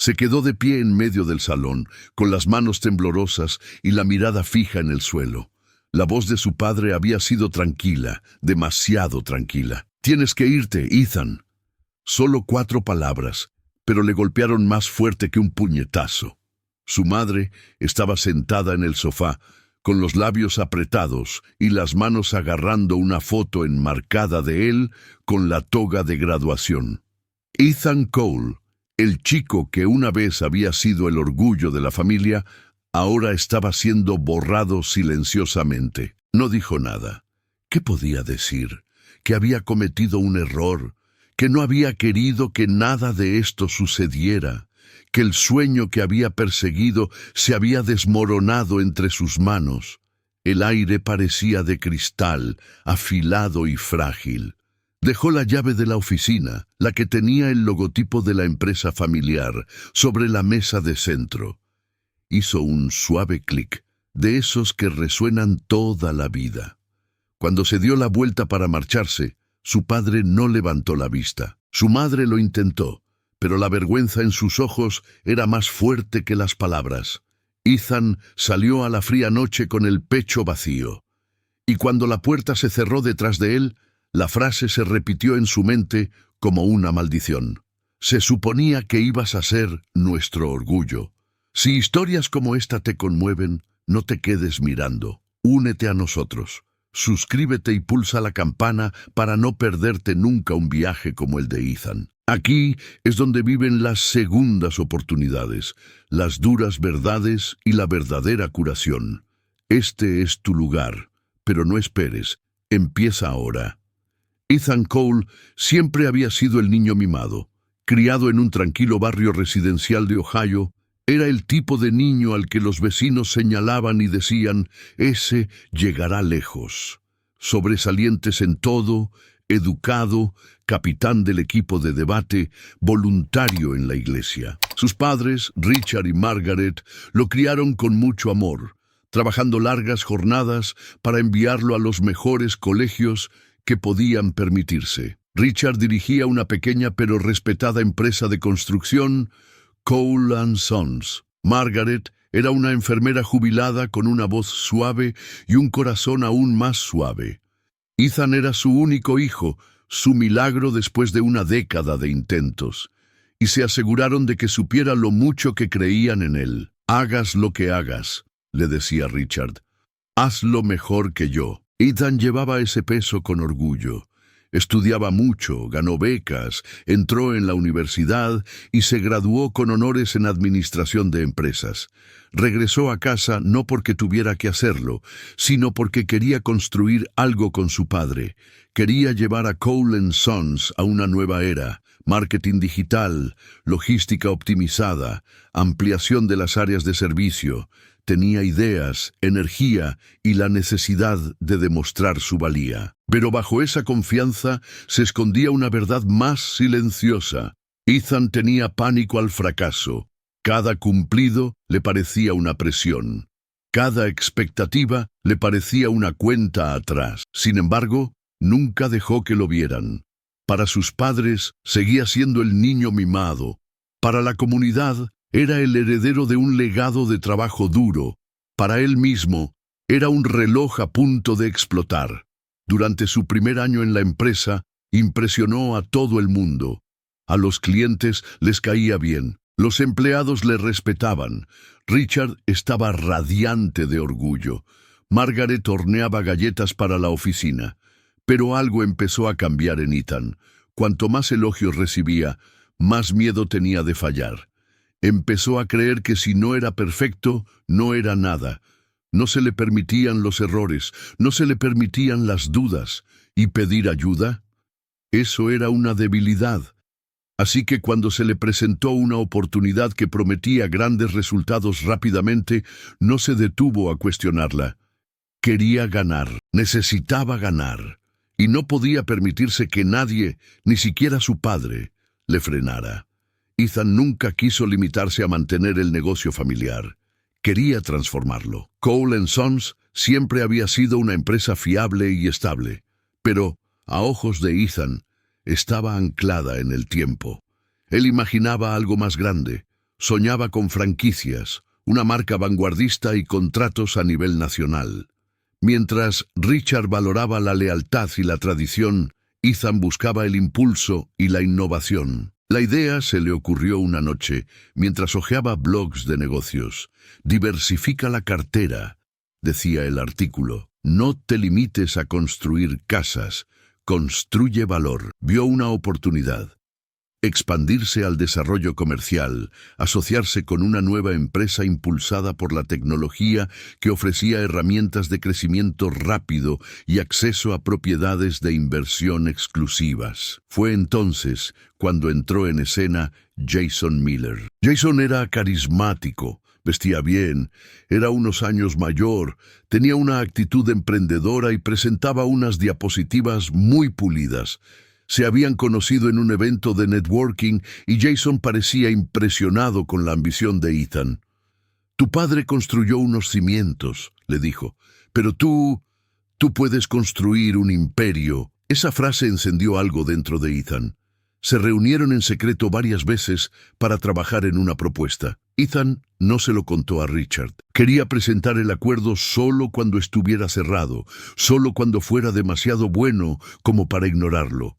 Se quedó de pie en medio del salón, con las manos temblorosas y la mirada fija en el suelo. La voz de su padre había sido tranquila, demasiado tranquila. «Tienes que irte, Ethan». Solo 4 palabras, pero le golpearon más fuerte que un puñetazo. Su madre estaba sentada en el sofá, con los labios apretados y las manos agarrando una foto enmarcada de él con la toga de graduación. Ethan Cole, el chico que una vez había sido el orgullo de la familia, ahora estaba siendo borrado silenciosamente. No dijo nada. ¿Qué podía decir? Que había cometido un error, que no había querido que nada de esto sucediera, que el sueño que había perseguido se había desmoronado entre sus manos. El aire parecía de cristal, afilado y frágil. Dejó la llave de la oficina, la que tenía el logotipo de la empresa familiar, sobre la mesa de centro. Hizo un suave clic, de esos que resuenan toda la vida. Cuando se dio la vuelta para marcharse, su padre no levantó la vista. Su madre lo intentó, pero la vergüenza en sus ojos era más fuerte que las palabras. Ethan salió a la fría noche con el pecho vacío. Y cuando la puerta se cerró detrás de él, la frase se repitió en su mente como una maldición. Se suponía que ibas a ser nuestro orgullo. Si historias como esta te conmueven, no te quedes mirando. Únete a nosotros. Suscríbete y pulsa la campana para no perderte nunca un viaje como el de Ethan. Aquí es donde viven las segundas oportunidades, las duras verdades y la verdadera curación. Este es tu lugar, pero no esperes. Empieza ahora. Ethan Cole siempre había sido el niño mimado. Criado en un tranquilo barrio residencial de Ohio, era el tipo de niño al que los vecinos señalaban y decían, «Ese llegará lejos». Sobresalientes en todo, educado, capitán del equipo de debate, voluntario en la iglesia. Sus padres, Richard y Margaret, lo criaron con mucho amor, trabajando largas jornadas para enviarlo a los mejores colegios que podían permitirse. Richard dirigía una pequeña pero respetada empresa de construcción, Cole & Sons. Margaret era una enfermera jubilada con una voz suave y un corazón aún más suave. Ethan era su único hijo, su milagro después de una década de intentos, y se aseguraron de que supiera lo mucho que creían en él. «Hagas lo que hagas», le decía Richard, «hazlo mejor que yo». Ethan llevaba ese peso con orgullo. Estudiaba mucho, ganó becas, entró en la universidad y se graduó con honores en administración de empresas. Regresó a casa no porque tuviera que hacerlo, sino porque quería construir algo con su padre. Quería llevar a Cole & Sons a una nueva era, marketing digital, logística optimizada, ampliación de las áreas de servicio. Tenía ideas, energía y la necesidad de demostrar su valía. Pero bajo esa confianza se escondía una verdad más silenciosa. Ethan tenía pánico al fracaso. Cada cumplido le parecía una presión. Cada expectativa le parecía una cuenta atrás. Sin embargo, nunca dejó que lo vieran. Para sus padres, seguía siendo el niño mimado. Para la comunidad, era el heredero de un legado de trabajo duro. Para él mismo, era un reloj a punto de explotar. Durante su primer año en la empresa, impresionó a todo el mundo. A los clientes les caía bien. Los empleados le respetaban. Richard estaba radiante de orgullo. Margaret horneaba galletas para la oficina. Pero algo empezó a cambiar en Ethan. Cuanto más elogios recibía, más miedo tenía de fallar. Empezó a creer que si no era perfecto, no era nada. No se le permitían los errores, no se le permitían las dudas. ¿Y pedir ayuda? Eso era una debilidad. Así que cuando se le presentó una oportunidad que prometía grandes resultados rápidamente, no se detuvo a cuestionarla. Quería ganar, necesitaba ganar, y no podía permitirse que nadie, ni siquiera su padre, le frenara. Ethan nunca quiso limitarse a mantener el negocio familiar. Quería transformarlo. Cole & Sons siempre había sido una empresa fiable y estable, pero, a ojos de Ethan, estaba anclada en el tiempo. Él imaginaba algo más grande. Soñaba con franquicias, una marca vanguardista y contratos a nivel nacional. Mientras Richard valoraba la lealtad y la tradición, Ethan buscaba el impulso y la innovación. La idea se le ocurrió una noche, mientras hojeaba blogs de negocios. Diversifica la cartera, decía el artículo. No te limites a construir casas, construye valor. Vio una oportunidad. Expandirse al desarrollo comercial, asociarse con una nueva empresa impulsada por la tecnología que ofrecía herramientas de crecimiento rápido y acceso a propiedades de inversión exclusivas. Fue entonces cuando entró en escena Jason Miller. Jason era carismático, vestía bien, era unos años mayor, tenía una actitud emprendedora y presentaba unas diapositivas muy pulidas. Se habían conocido en un evento de networking y Jason parecía impresionado con la ambición de Ethan. Tu padre construyó unos cimientos, le dijo, pero tú puedes construir un imperio. Esa frase encendió algo dentro de Ethan. Se reunieron en secreto varias veces para trabajar en una propuesta. Ethan no se lo contó a Richard. Quería presentar el acuerdo solo cuando estuviera cerrado, solo cuando fuera demasiado bueno como para ignorarlo.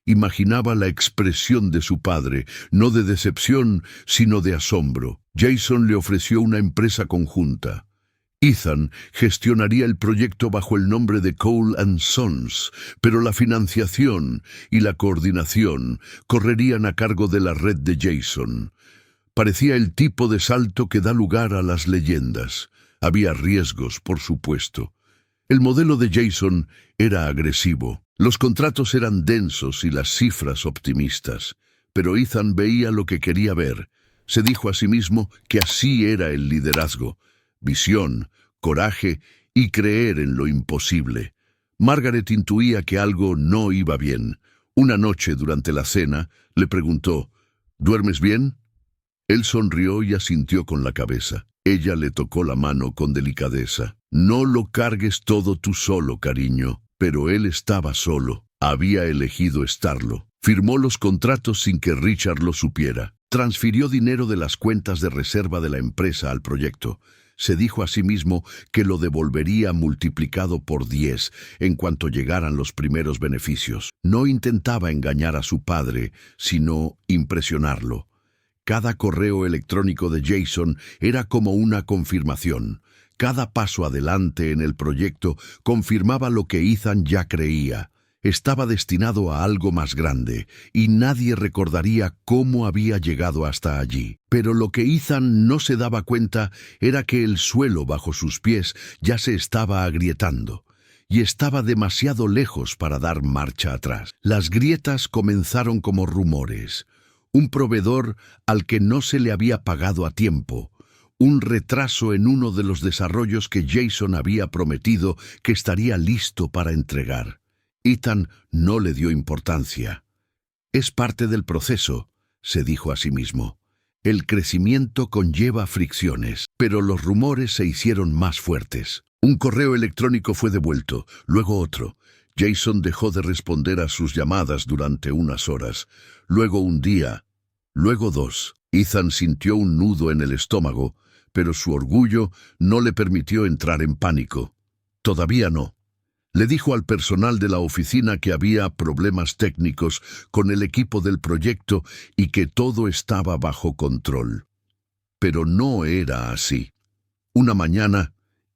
Imaginaba la expresión de su padre, no de decepción, sino de asombro. Jason le ofreció una empresa conjunta. Ethan gestionaría el proyecto bajo el nombre de Cole & Sons, pero la financiación y la coordinación correrían a cargo de la red de Jason. Parecía el tipo de salto que da lugar a las leyendas. Había riesgos, por supuesto. El modelo de Jason era agresivo. Los contratos eran densos y las cifras optimistas, pero Ethan veía lo que quería ver. Se dijo a sí mismo que así era el liderazgo: visión, coraje y creer en lo imposible. Margaret intuía que algo no iba bien. Una noche durante la cena le preguntó, ¿duermes bien? Él sonrió y asintió con la cabeza. Ella le tocó la mano con delicadeza. No lo cargues todo tú solo, cariño. Pero él estaba solo. Había elegido estarlo. Firmó los contratos sin que Richard lo supiera. Transfirió dinero de las cuentas de reserva de la empresa al proyecto. Se dijo a sí mismo que lo devolvería multiplicado por 10 en cuanto llegaran los primeros beneficios. No intentaba engañar a su padre, sino impresionarlo. Cada correo electrónico de Jason era como una confirmación. Cada paso adelante en el proyecto confirmaba lo que Ethan ya creía. Estaba destinado a algo más grande, y nadie recordaría cómo había llegado hasta allí. Pero lo que Ethan no se daba cuenta era que el suelo bajo sus pies ya se estaba agrietando, y estaba demasiado lejos para dar marcha atrás. Las grietas comenzaron como rumores. Un proveedor al que no se le había pagado a tiempo. Un retraso en uno de los desarrollos que Jason había prometido que estaría listo para entregar. Ethan no le dio importancia. Es parte del proceso, se dijo a sí mismo. El crecimiento conlleva fricciones, pero los rumores se hicieron más fuertes. Un correo electrónico fue devuelto, luego otro. Jason dejó de responder a sus llamadas durante unas horas, luego un día, luego 2. Ethan sintió un nudo en el estómago, pero su orgullo no le permitió entrar en pánico. Todavía no. Le dijo al personal de la oficina que había problemas técnicos con el equipo del proyecto y que todo estaba bajo control. Pero no era así. Una mañana,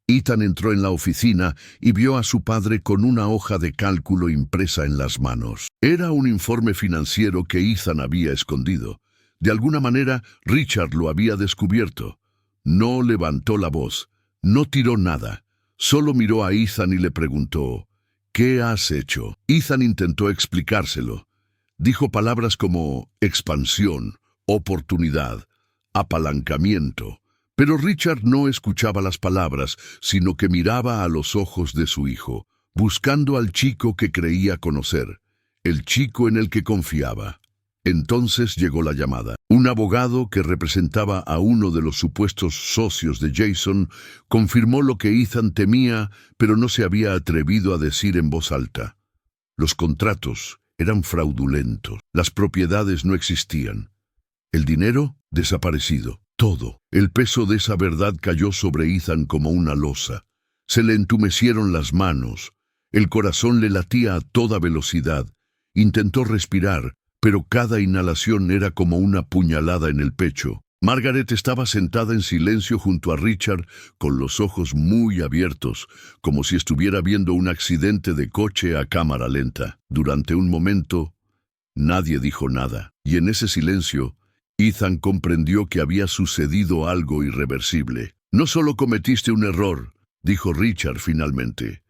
Ethan entró en la oficina y vio a su padre con una hoja de cálculo impresa en las manos. Era un informe financiero que Ethan había escondido. De alguna manera, Richard lo había descubierto. No levantó la voz, no tiró nada, solo miró a Ethan y le preguntó, ¿qué has hecho? Ethan intentó explicárselo. Dijo palabras como expansión, oportunidad, apalancamiento, pero Richard no escuchaba las palabras, sino que miraba a los ojos de su hijo, buscando al chico que creía conocer, el chico en el que confiaba. Entonces llegó la llamada. Un abogado que representaba a uno de los supuestos socios de Jason confirmó lo que Ethan temía, pero no se había atrevido a decir en voz alta. Los contratos eran fraudulentos. Las propiedades no existían. El dinero, desaparecido. Todo. El peso de esa verdad cayó sobre Ethan como una losa. Se le entumecieron las manos. El corazón le latía a toda velocidad. Intentó respirar, pero cada inhalación era como una puñalada en el pecho. Margaret estaba sentada en silencio junto a Richard, con los ojos muy abiertos, como si estuviera viendo un accidente de coche a cámara lenta. Durante un momento, nadie dijo nada, y en ese silencio, Ethan comprendió que había sucedido algo irreversible. «No solo cometiste un error», dijo Richard finalmente.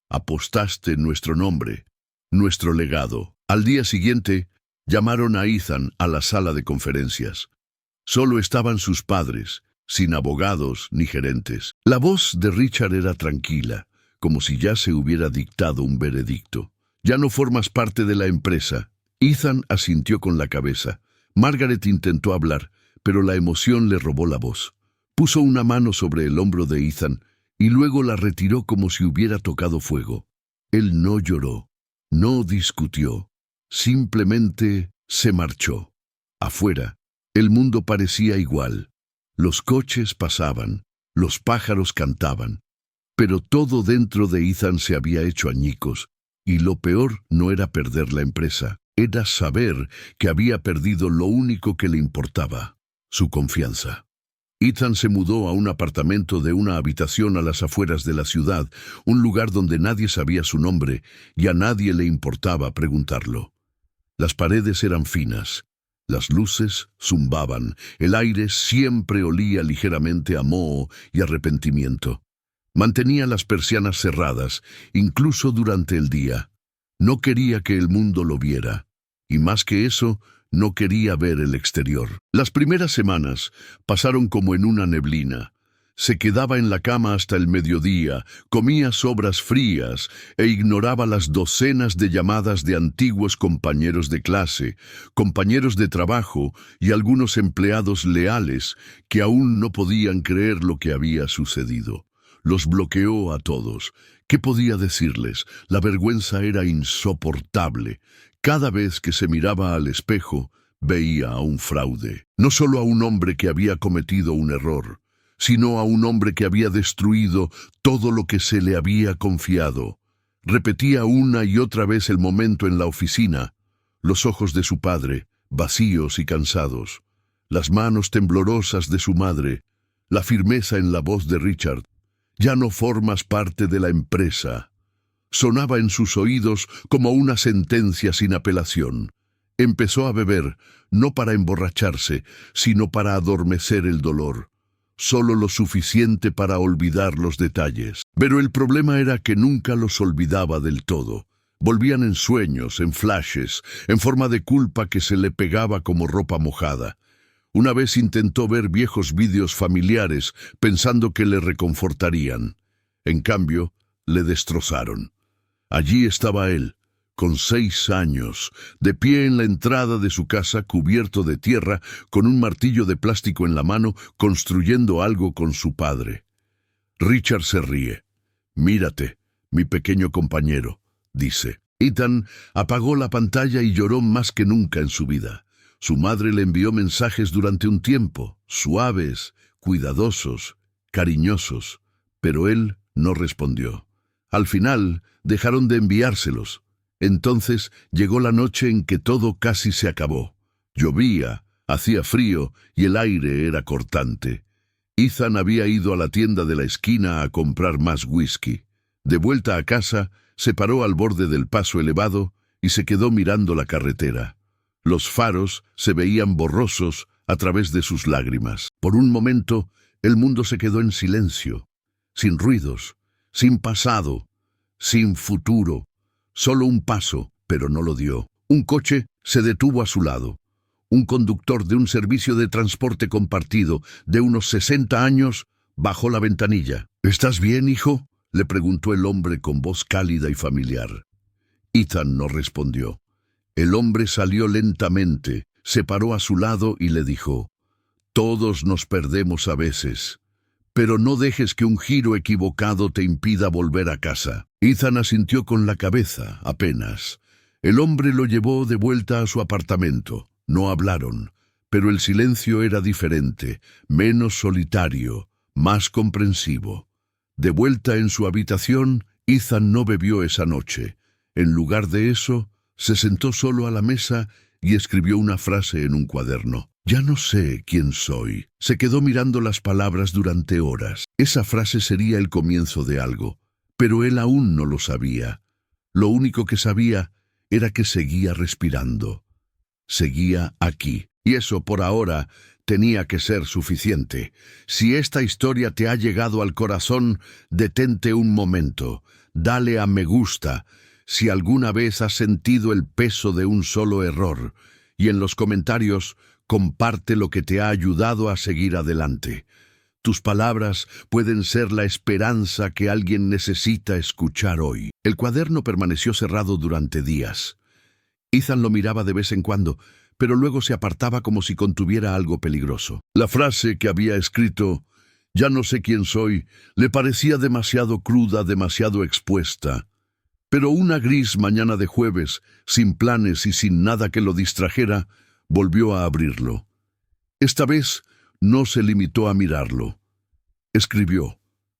«Apostaste en nuestro nombre, nuestro legado». Al día siguiente, llamaron a Ethan a la sala de conferencias. Solo estaban sus padres, sin abogados ni gerentes. La voz de Richard era tranquila, como si ya se hubiera dictado un veredicto. «Ya no formas parte de la empresa». Ethan asintió con la cabeza. Margaret intentó hablar, pero la emoción le robó la voz. Puso una mano sobre el hombro de Ethan y luego la retiró como si hubiera tocado fuego. Él no lloró, no discutió, simplemente se marchó. Afuera, el mundo parecía igual. Los coches pasaban, los pájaros cantaban, pero todo dentro de Ethan se había hecho añicos, y lo peor no era perder la empresa, era saber que había perdido lo único que le importaba, su confianza. Ethan se mudó a un apartamento de una habitación a las afueras de la ciudad, un lugar donde nadie sabía su nombre y a nadie le importaba preguntarlo. Las paredes eran finas, las luces zumbaban, el aire siempre olía ligeramente a moho y arrepentimiento. Mantenía las persianas cerradas, incluso durante el día. No quería que el mundo lo viera, y más que eso, no quería ver el exterior. Las primeras semanas pasaron como en una neblina. Se quedaba en la cama hasta el mediodía, comía sobras frías e ignoraba las docenas de llamadas de antiguos compañeros de clase, compañeros de trabajo y algunos empleados leales que aún no podían creer lo que había sucedido. Los bloqueó a todos. ¿Qué podía decirles? La vergüenza era insoportable. Cada vez que se miraba al espejo, veía a un fraude. No solo a un hombre que había cometido un error, sino a un hombre que había destruido todo lo que se le había confiado. Repetía una y otra vez el momento en la oficina, los ojos de su padre, vacíos y cansados, las manos temblorosas de su madre, la firmeza en la voz de Richard. «Ya no formas parte de la empresa». Sonaba en sus oídos como una sentencia sin apelación. Empezó a beber, no para emborracharse, sino para adormecer el dolor. Solo lo suficiente para olvidar los detalles. Pero el problema era que nunca los olvidaba del todo. Volvían en sueños, en flashes, en forma de culpa que se le pegaba como ropa mojada. Una vez intentó ver viejos vídeos familiares pensando que le reconfortarían. En cambio, le destrozaron. Allí estaba él, con 6 años, de pie en la entrada de su casa cubierto de tierra, con un martillo de plástico en la mano, construyendo algo con su padre. Richard se ríe. «Mírate, mi pequeño compañero», dice. Ethan apagó la pantalla y lloró más que nunca en su vida. Su madre le envió mensajes durante un tiempo, suaves, cuidadosos, cariñosos, pero él no respondió. Al final, dejaron de enviárselos. Entonces llegó la noche en que todo casi se acabó. Llovía, hacía frío y el aire era cortante. Ethan había ido a la tienda de la esquina a comprar más whisky. De vuelta a casa, se paró al borde del paso elevado y se quedó mirando la carretera. Los faros se veían borrosos a través de sus lágrimas. Por un momento, el mundo se quedó en silencio, sin ruidos, sin pasado, sin futuro. Solo un paso, pero no lo dio. Un coche se detuvo a su lado. Un conductor de un servicio de transporte compartido de unos 60 años bajó la ventanilla. «¿Estás bien, hijo?», le preguntó el hombre con voz cálida y familiar. Ethan no respondió. El hombre salió lentamente, se paró a su lado y le dijo: «Todos nos perdemos a veces, pero no dejes que un giro equivocado te impida volver a casa». Ethan asintió con la cabeza, apenas. El hombre lo llevó de vuelta a su apartamento. No hablaron, Pero el silencio era diferente, menos solitario, más comprensivo. De vuelta en su habitación, Ethan no bebió esa noche. En lugar de eso, se sentó solo a la mesa y escribió una frase en un cuaderno. Ya no sé quién soy. Se quedó mirando las palabras durante horas. Esa frase sería el comienzo de algo, pero él aún no lo sabía. Lo único que sabía era que seguía respirando. Seguía aquí. Y eso, por ahora, tenía que ser suficiente. Si esta historia te ha llegado al corazón, detente un momento. Dale a me gusta si alguna vez has sentido el peso de un solo error. Y en los comentarios, comparte lo que te ha ayudado a seguir adelante. Tus palabras pueden ser la esperanza que alguien necesita escuchar hoy. El cuaderno permaneció cerrado durante días. Ethan lo miraba de vez en cuando, pero luego se apartaba como si contuviera algo peligroso. La frase que había escrito, ya no sé quién soy, le parecía demasiado cruda, demasiado expuesta. Pero una gris mañana de jueves, sin planes y sin nada que lo distrajera, volvió a abrirlo. Esta vez no se limitó a mirarlo. Escribió.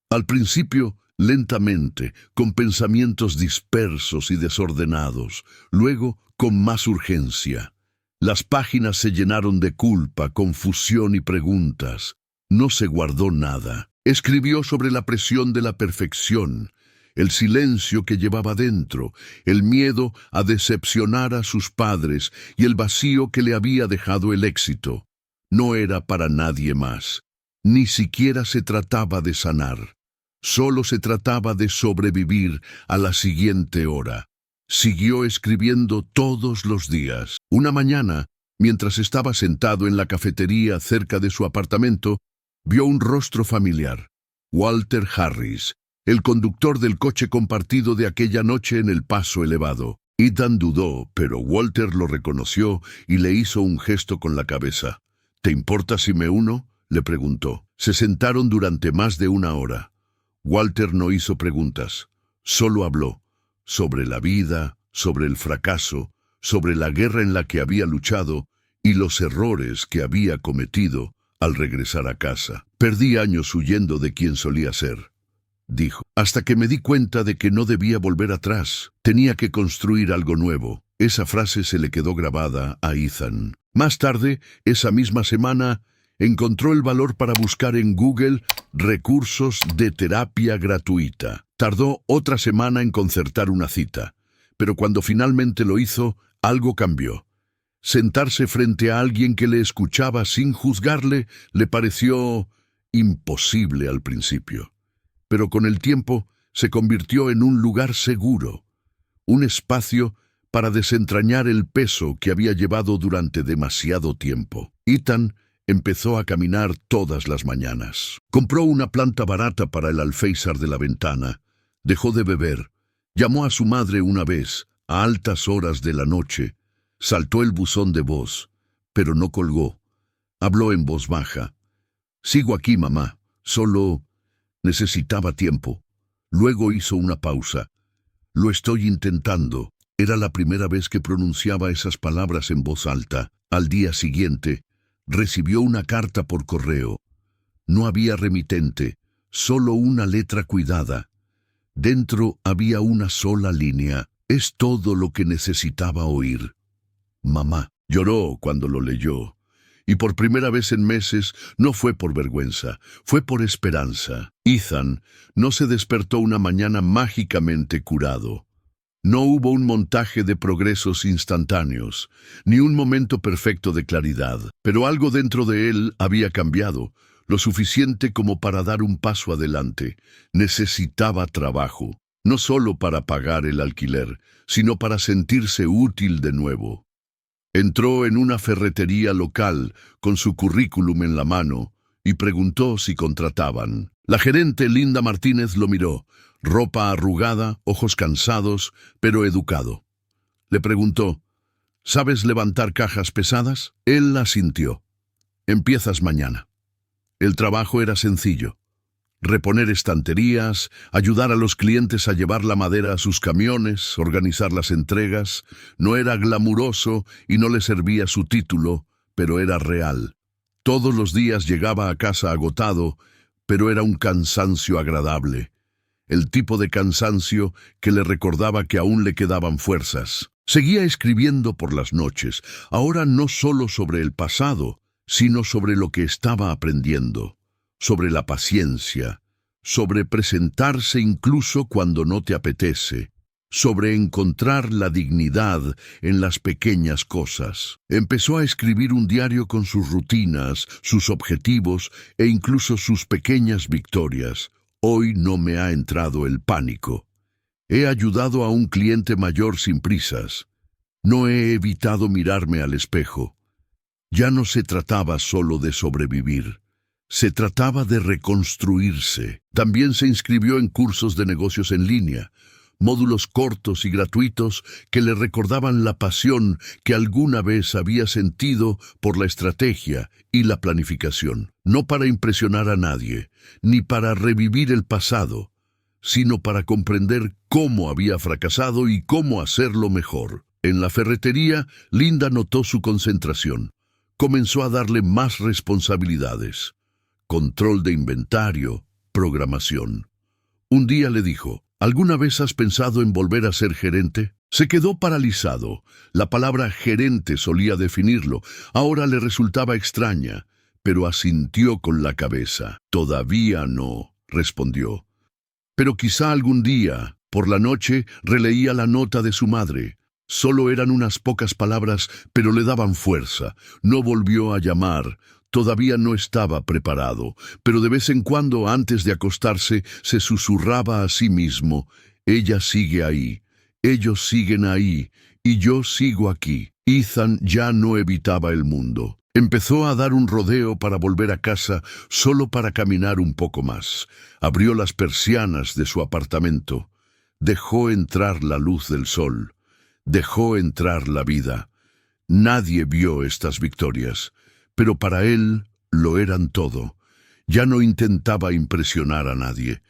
Al principio, lentamente, con pensamientos dispersos y desordenados, luego con más urgencia. Las páginas se llenaron de culpa, confusión y preguntas. No se guardó nada. Escribió sobre la presión de la perfección, el silencio que llevaba dentro, el miedo a decepcionar a sus padres y el vacío que le había dejado el éxito. No era para nadie más. Ni siquiera se trataba de sanar. Solo se trataba de sobrevivir a la siguiente hora. Siguió escribiendo todos los días. Una mañana, mientras estaba sentado en la cafetería cerca de su apartamento, vio un rostro familiar. Walter Harris, el conductor del coche compartido de aquella noche en el paso elevado. Ethan dudó, pero Walter lo reconoció y le hizo un gesto con la cabeza. ¿Te importa si me uno?, le preguntó. Se sentaron durante más de una hora. Walter no hizo preguntas, solo habló sobre la vida, sobre el fracaso, sobre la guerra en la que había luchado y los errores que había cometido al regresar a casa. Perdí años huyendo de quien solía ser, dijo, hasta que me di cuenta de que no debía volver atrás. Tenía que construir algo nuevo. Esa frase se le quedó grabada a Ethan. Más tarde, esa misma semana, encontró el valor para buscar en Google recursos de terapia gratuita. Tardó otra semana en concertar una cita, pero cuando finalmente lo hizo, algo cambió. Sentarse frente a alguien que le escuchaba sin juzgarle le pareció imposible al principio. Pero con el tiempo se convirtió en un lugar seguro, un espacio para desentrañar el peso que había llevado durante demasiado tiempo. Ethan empezó a caminar todas las mañanas. Compró una planta barata para el alféizar de la ventana. Dejó de beber. Llamó a su madre una vez, a altas horas de la noche. Saltó el buzón de voz, pero no colgó. Habló en voz baja. «Sigo aquí, mamá. Solo necesitaba tiempo». Luego hizo una pausa. «Lo estoy intentando». Era la primera vez que pronunciaba esas palabras en voz alta. Al día siguiente, recibió una carta por correo. No había remitente, solo una letra cuidada. Dentro había una sola línea. Es todo lo que necesitaba oír. Mamá. Lloró cuando lo leyó. Y por primera vez en meses no fue por vergüenza, fue por esperanza. Ethan no se despertó una mañana mágicamente curado. No hubo un montaje de progresos instantáneos, ni un momento perfecto de claridad, pero algo dentro de él había cambiado, lo suficiente como para dar un paso adelante. Necesitaba trabajo, no solo para pagar el alquiler, sino para sentirse útil de nuevo. Entró en una ferretería local con su currículum en la mano y preguntó si contrataban. La gerente Linda Martínez lo miró. Ropa arrugada, ojos cansados, pero educado. Le preguntó, ¿sabes levantar cajas pesadas? Él asintió. Empiezas mañana. El trabajo era sencillo. Reponer estanterías, ayudar a los clientes a llevar la madera a sus camiones, organizar las entregas. No era glamuroso y no le servía su título, pero era real. Todos los días llegaba a casa agotado, pero era un cansancio agradable. El tipo de cansancio que le recordaba que aún le quedaban fuerzas. Seguía escribiendo por las noches, ahora no solo sobre el pasado, sino sobre lo que estaba aprendiendo, sobre la paciencia, sobre presentarse incluso cuando no te apetece, sobre encontrar la dignidad en las pequeñas cosas. Empezó a escribir un diario con sus rutinas, sus objetivos e incluso sus pequeñas victorias. Hoy no me ha entrado el pánico. He ayudado a un cliente mayor sin prisas. No he evitado mirarme al espejo. Ya no se trataba solo de sobrevivir. Se trataba de reconstruirse. También se inscribió en cursos de negocios en línea, módulos cortos y gratuitos que le recordaban la pasión que alguna vez había sentido por la estrategia y la planificación. No para impresionar a nadie, ni para revivir el pasado, sino para comprender cómo había fracasado y cómo hacerlo mejor. En la ferretería, Linda notó su concentración. Comenzó a darle más responsabilidades. Control de inventario, programación. Un día le dijo: ¿alguna vez has pensado en volver a ser gerente? Se quedó paralizado. La palabra gerente solía definirlo. Ahora le resultaba extraña, pero asintió con la cabeza. Todavía no, respondió. Pero quizá algún día. Por la noche releía la nota de su madre. Solo eran unas pocas palabras, pero le daban fuerza. No volvió a llamar. Todavía no estaba preparado, pero de vez en cuando, antes de acostarse, se susurraba a sí mismo: ella sigue ahí, ellos siguen ahí, y yo sigo aquí. Ethan ya no evitaba el mundo. Empezó a dar un rodeo para volver a casa, solo para caminar un poco más. Abrió las persianas de su apartamento. Dejó entrar la luz del sol. Dejó entrar la vida. Nadie vio estas victorias, pero para él lo eran todo. Ya no intentaba impresionar a nadie.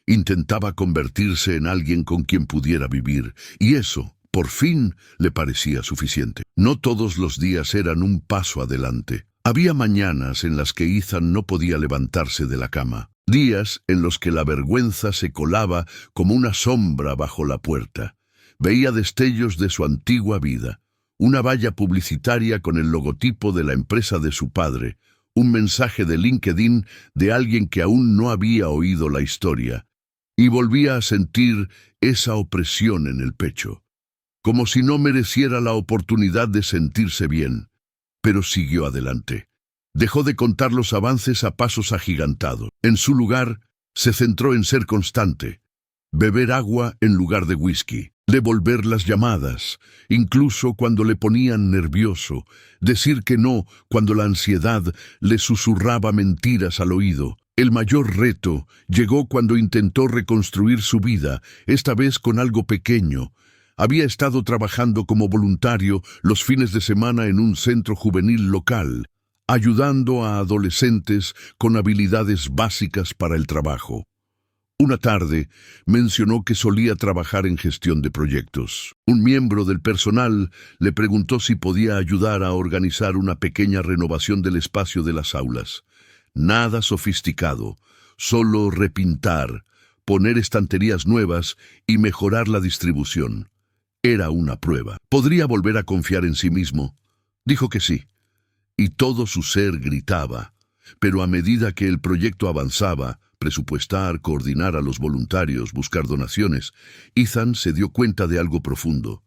Intentaba convertirse en alguien con quien pudiera vivir, y eso, por fin, le parecía suficiente. No todos los días eran un paso adelante. Había mañanas en las que Ethan no podía levantarse de la cama. Días en los que la vergüenza se colaba como una sombra bajo la puerta. Veía destellos de su antigua vida, una valla publicitaria con el logotipo de la empresa de su padre, un mensaje de LinkedIn de alguien que aún no había oído la historia, y volvía a sentir esa opresión en el pecho, como si no mereciera la oportunidad de sentirse bien. Pero siguió adelante. Dejó de contar los avances a pasos agigantados. En su lugar, se centró en ser constante, beber agua en lugar de whisky, devolver las llamadas, incluso cuando le ponían nervioso, decir que no cuando la ansiedad le susurraba mentiras al oído. El mayor reto llegó cuando intentó reconstruir su vida, esta vez con algo pequeño. Había estado trabajando como voluntario los fines de semana en un centro juvenil local, ayudando a adolescentes con habilidades básicas para el trabajo. Una tarde mencionó que solía trabajar en gestión de proyectos. Un miembro del personal le preguntó si podía ayudar a organizar una pequeña renovación del espacio de las aulas. Nada sofisticado, solo repintar, poner estanterías nuevas y mejorar la distribución. Era una prueba. ¿Podría volver a confiar en sí mismo? Dijo que sí, y todo su ser gritaba. Pero a medida que el proyecto avanzaba, presupuestar, coordinar a los voluntarios, buscar donaciones, Ethan se dio cuenta de algo profundo.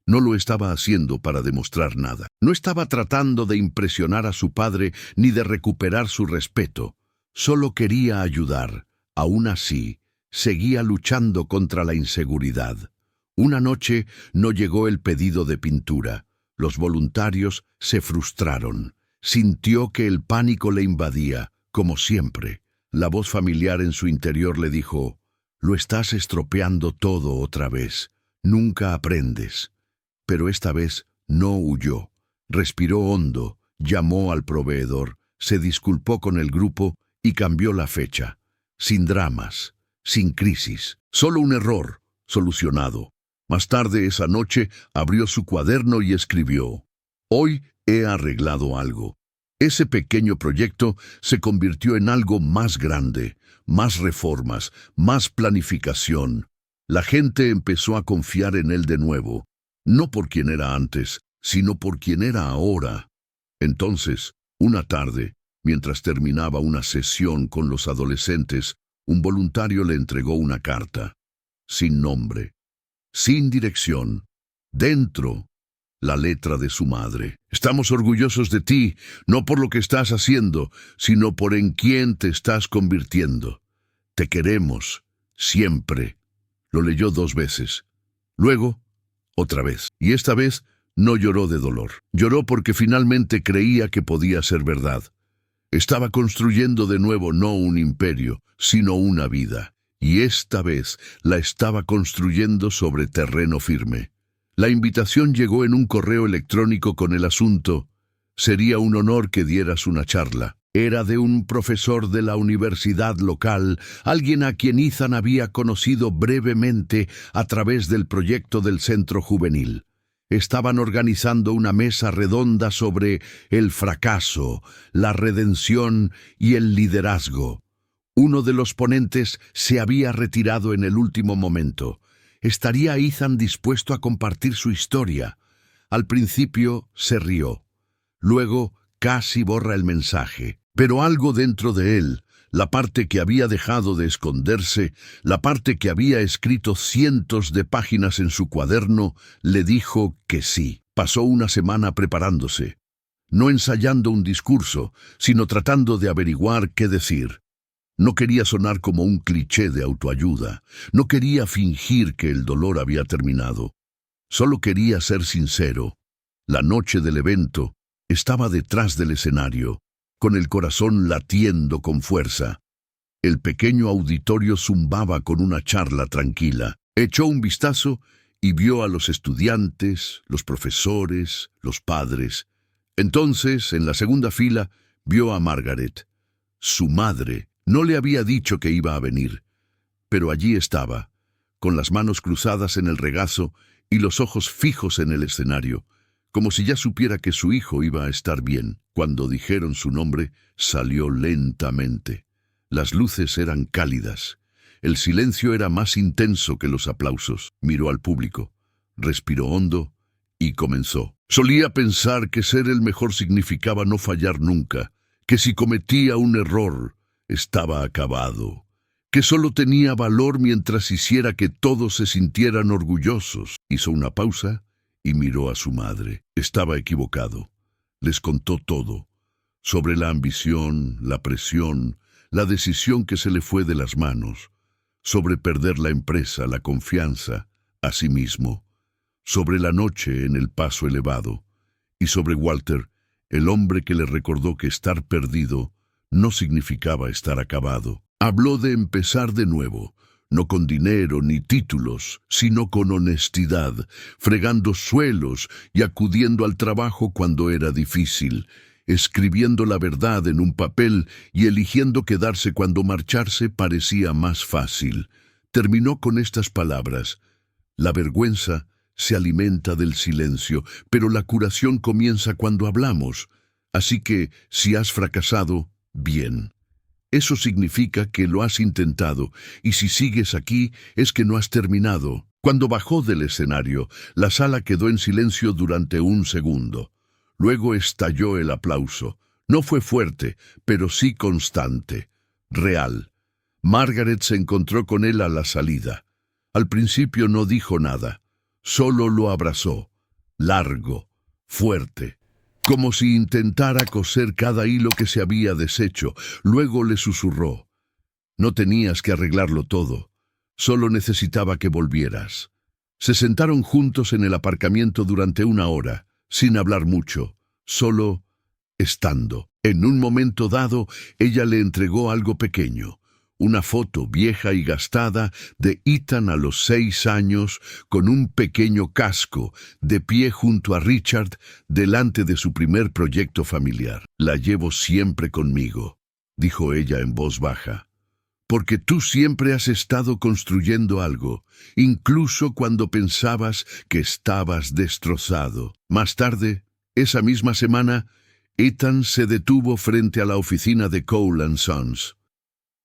No lo estaba haciendo para demostrar nada. No estaba tratando de impresionar a su padre ni de recuperar su respeto. Solo quería ayudar. Aún así, seguía luchando contra la inseguridad. Una noche no llegó el pedido de pintura. Los voluntarios se frustraron. Sintió que el pánico le invadía, como siempre. La voz familiar en su interior le dijo: «Lo estás estropeando todo otra vez. Nunca aprendes». Pero esta vez no huyó. Respiró hondo, llamó al proveedor, se disculpó con el grupo y cambió la fecha. Sin dramas, sin crisis, solo un error, solucionado. Más tarde esa noche abrió su cuaderno y escribió: «Hoy he arreglado algo. Ese pequeño proyecto se convirtió en algo más grande, más reformas, más planificación. La gente empezó a confiar en él de nuevo, no por quien era antes, sino por quien era ahora. Entonces, una tarde, mientras terminaba una sesión con los adolescentes, un voluntario le entregó una carta, sin nombre, sin dirección, dentro la letra de su madre. Estamos orgullosos de ti, no por lo que estás haciendo, sino por en quién te estás convirtiendo. Te queremos, siempre. Lo leyó 2 veces. Luego, otra vez. Y esta vez no lloró de dolor. Lloró porque finalmente creía que podía ser verdad. Estaba construyendo de nuevo no un imperio, sino una vida. Y esta vez la estaba construyendo sobre terreno firme. La invitación llegó en un correo electrónico con el asunto: sería un honor que dieras una charla. Era de un profesor de la universidad local, alguien a quien Ethan había conocido brevemente a través del proyecto del centro juvenil. Estaban organizando una mesa redonda sobre el fracaso, la redención y el liderazgo. Uno de los ponentes se había retirado en el último momento. ¿Estaría Ethan dispuesto a compartir su historia? Al principio se rió. Luego casi borra el mensaje. Pero algo dentro de él, la parte que había dejado de esconderse, la parte que había escrito cientos de páginas en su cuaderno, le dijo que sí. Pasó una semana preparándose, no ensayando un discurso, sino tratando de averiguar qué decir. No quería sonar como un cliché de autoayuda, no quería fingir que el dolor había terminado. Solo quería ser sincero. La noche del evento estaba detrás del escenario, con el corazón latiendo con fuerza. El pequeño auditorio zumbaba con una charla tranquila. Echó un vistazo y vio a los estudiantes, los profesores, los padres. Entonces, en la segunda fila, vio a Margaret. Su madre no le había dicho que iba a venir, pero allí estaba, con las manos cruzadas en el regazo y los ojos fijos en el escenario, como si ya supiera que su hijo iba a estar bien. Cuando dijeron su nombre, salió lentamente. Las luces eran cálidas. El silencio era más intenso que los aplausos. Miró al público, respiró hondo y comenzó. Solía pensar que ser el mejor significaba no fallar nunca, que si cometía un error, estaba acabado, que solo tenía valor mientras hiciera que todos se sintieran orgullosos. Hizo una pausa y miró a su madre. Estaba equivocado. Les contó todo, sobre la ambición, la presión, la decisión que se le fue de las manos, sobre perder la empresa, la confianza, a sí mismo, sobre la noche en el paso elevado, y sobre Walter, el hombre que le recordó que estar perdido no significaba estar acabado. Habló de empezar de nuevo, no con dinero ni títulos, sino con honestidad, fregando suelos y acudiendo al trabajo cuando era difícil, escribiendo la verdad en un papel y eligiendo quedarse cuando marcharse parecía más fácil. Terminó con estas palabras: la vergüenza se alimenta del silencio, pero la curación comienza cuando hablamos. Así que, si has fracasado, bien. Eso significa que lo has intentado, y si sigues aquí es que no has terminado. Cuando bajó del escenario, la sala quedó en silencio durante un segundo. Luego estalló el aplauso. No fue fuerte, pero sí constante, real. Margaret se encontró con él a la salida. Al principio no dijo nada, solo lo abrazó, largo, fuerte, como si intentara coser cada hilo que se había deshecho. Luego le susurró: no tenías que arreglarlo todo, solo necesitaba que volvieras. Se sentaron juntos en el aparcamiento durante 1 hora, sin hablar mucho, solo estando. En un momento dado, ella le entregó algo pequeño, una foto vieja y gastada de Ethan a los 6 años, con un pequeño casco, de pie junto a Richard, delante de su primer proyecto familiar. La llevo siempre conmigo, dijo ella en voz baja, porque tú siempre has estado construyendo algo, incluso cuando pensabas que estabas destrozado. Más tarde, Esa misma semana, Ethan se detuvo frente a la oficina de Cole & Sons.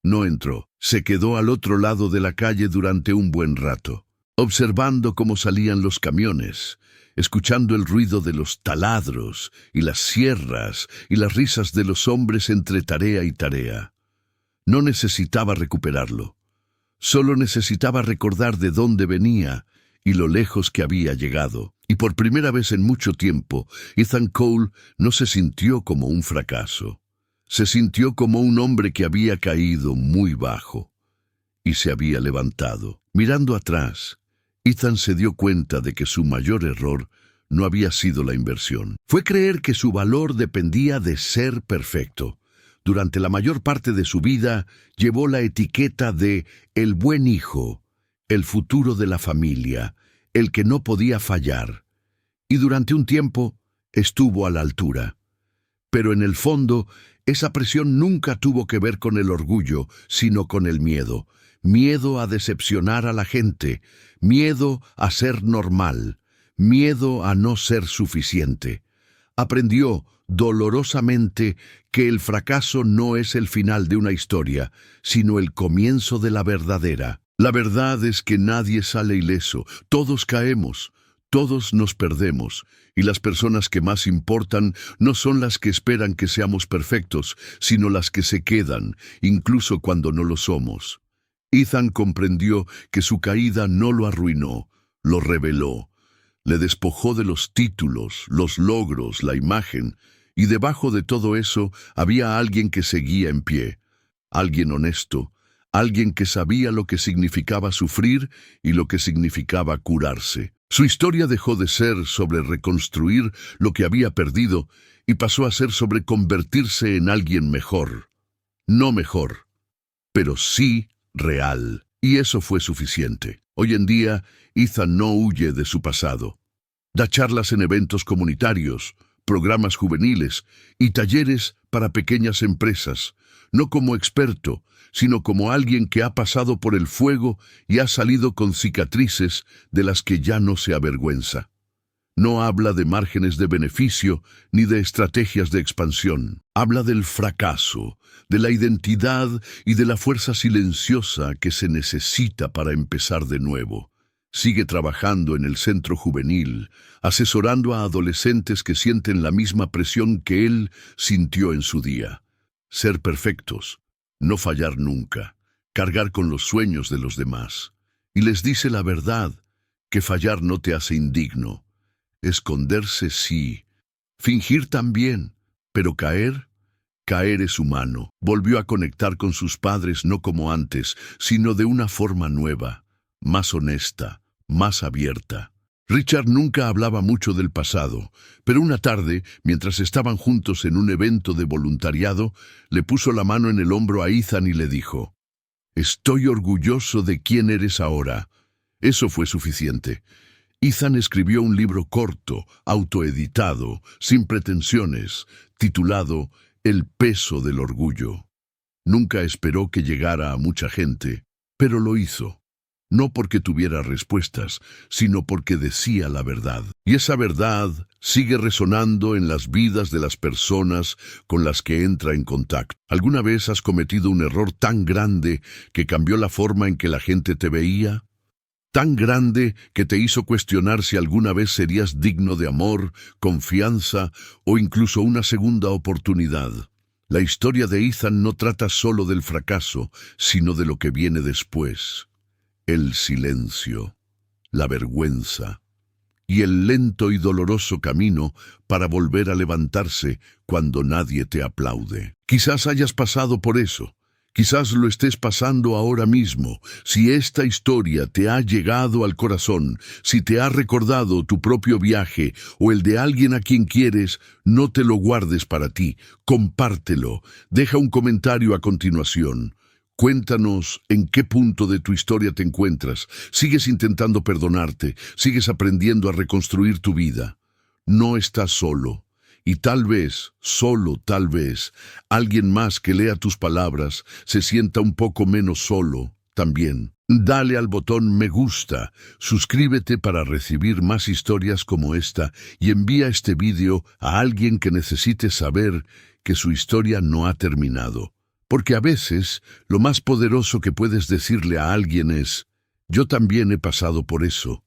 No entró, se quedó al otro lado de la calle durante un buen rato, observando cómo salían los camiones, escuchando el ruido de los taladros y las sierras y las risas de los hombres entre tarea y tarea. No necesitaba recuperarlo, solo necesitaba recordar de dónde venía y lo lejos que había llegado. Y por primera vez en mucho tiempo, Ethan Cole no se sintió como un fracaso. Se sintió como un hombre que había caído muy bajo y se había levantado. Mirando atrás, Ethan se dio cuenta de que su mayor error no había sido la inversión. Fue creer que su valor dependía de ser perfecto. Durante la mayor parte de su vida, llevó la etiqueta de el buen hijo, el futuro de la familia, el que no podía fallar. Y durante un tiempo estuvo a la altura. Pero en el fondo, esa presión nunca tuvo que ver con el orgullo, sino con el miedo. Miedo a decepcionar a la gente, miedo a ser normal, miedo a no ser suficiente. Aprendió dolorosamente que el fracaso no es el final de una historia, sino el comienzo de la verdadera. La verdad es que nadie sale ileso, todos caemos, todos nos perdemos, y las personas que más importan no son las que esperan que seamos perfectos, sino las que se quedan, incluso cuando no lo somos. Ethan comprendió que su caída no lo arruinó, lo reveló. Le despojó de los títulos, los logros, la imagen, y debajo de todo eso había alguien que seguía en pie, alguien honesto, alguien que sabía lo que significaba sufrir y lo que significaba curarse. Su historia dejó de ser sobre reconstruir lo que había perdido y pasó a ser sobre convertirse en alguien mejor. No mejor, pero sí real. Y eso fue suficiente. Hoy en día, Ethan no huye de su pasado. Da charlas en eventos comunitarios, programas juveniles y talleres para pequeñas empresas, no como experto, sino como alguien que ha pasado por el fuego y ha salido con cicatrices de las que ya no se avergüenza. No habla de márgenes de beneficio ni de estrategias de expansión. Habla del fracaso, de la identidad y de la fuerza silenciosa que se necesita para empezar de nuevo. Sigue trabajando en el centro juvenil, asesorando a adolescentes que sienten la misma presión que él sintió en su día. Ser perfectos, no fallar nunca, cargar con los sueños de los demás. Y les dice la verdad, que fallar no te hace indigno. Esconderse sí, fingir también, pero caer es humano. Volvió a conectar con sus padres no como antes, sino de una forma nueva, más honesta, más abierta. Richard nunca hablaba mucho del pasado, pero una tarde, mientras estaban juntos en un evento de voluntariado, le puso la mano en el hombro a Ethan y le dijo: «Estoy orgulloso de quién eres ahora». Eso fue suficiente. Ethan escribió un libro corto, autoeditado, sin pretensiones, titulado El peso del orgullo. Nunca esperó que llegara a mucha gente, pero lo hizo. No porque tuviera respuestas, sino porque decía la verdad. Y esa verdad sigue resonando en las vidas de las personas con las que entra en contacto. ¿Alguna vez has cometido un error tan grande que cambió la forma en que la gente te veía? Tan grande que te hizo cuestionar si alguna vez serías digno de amor, confianza o incluso una segunda oportunidad. La historia de Ethan no trata solo del fracaso, sino de lo que viene después. El silencio, la vergüenza y el lento y doloroso camino para volver a levantarse cuando nadie te aplaude. Quizás hayas pasado por eso. Quizás lo estés pasando ahora mismo. Si esta historia te ha llegado al corazón, si te ha recordado tu propio viaje o el de alguien a quien quieres, no te lo guardes para ti. Compártelo. Deja un comentario a continuación. Cuéntanos en qué punto de tu historia te encuentras. ¿Sigues intentando perdonarte? ¿Sigues aprendiendo a reconstruir tu vida? No estás solo. Y tal vez, solo tal vez, alguien más que lea tus palabras se sienta un poco menos solo también. Dale al botón me gusta, suscríbete para recibir más historias como esta y envía este vídeo a alguien que necesite saber que su historia no ha terminado. Porque a veces lo más poderoso que puedes decirle a alguien es, yo también he pasado por eso.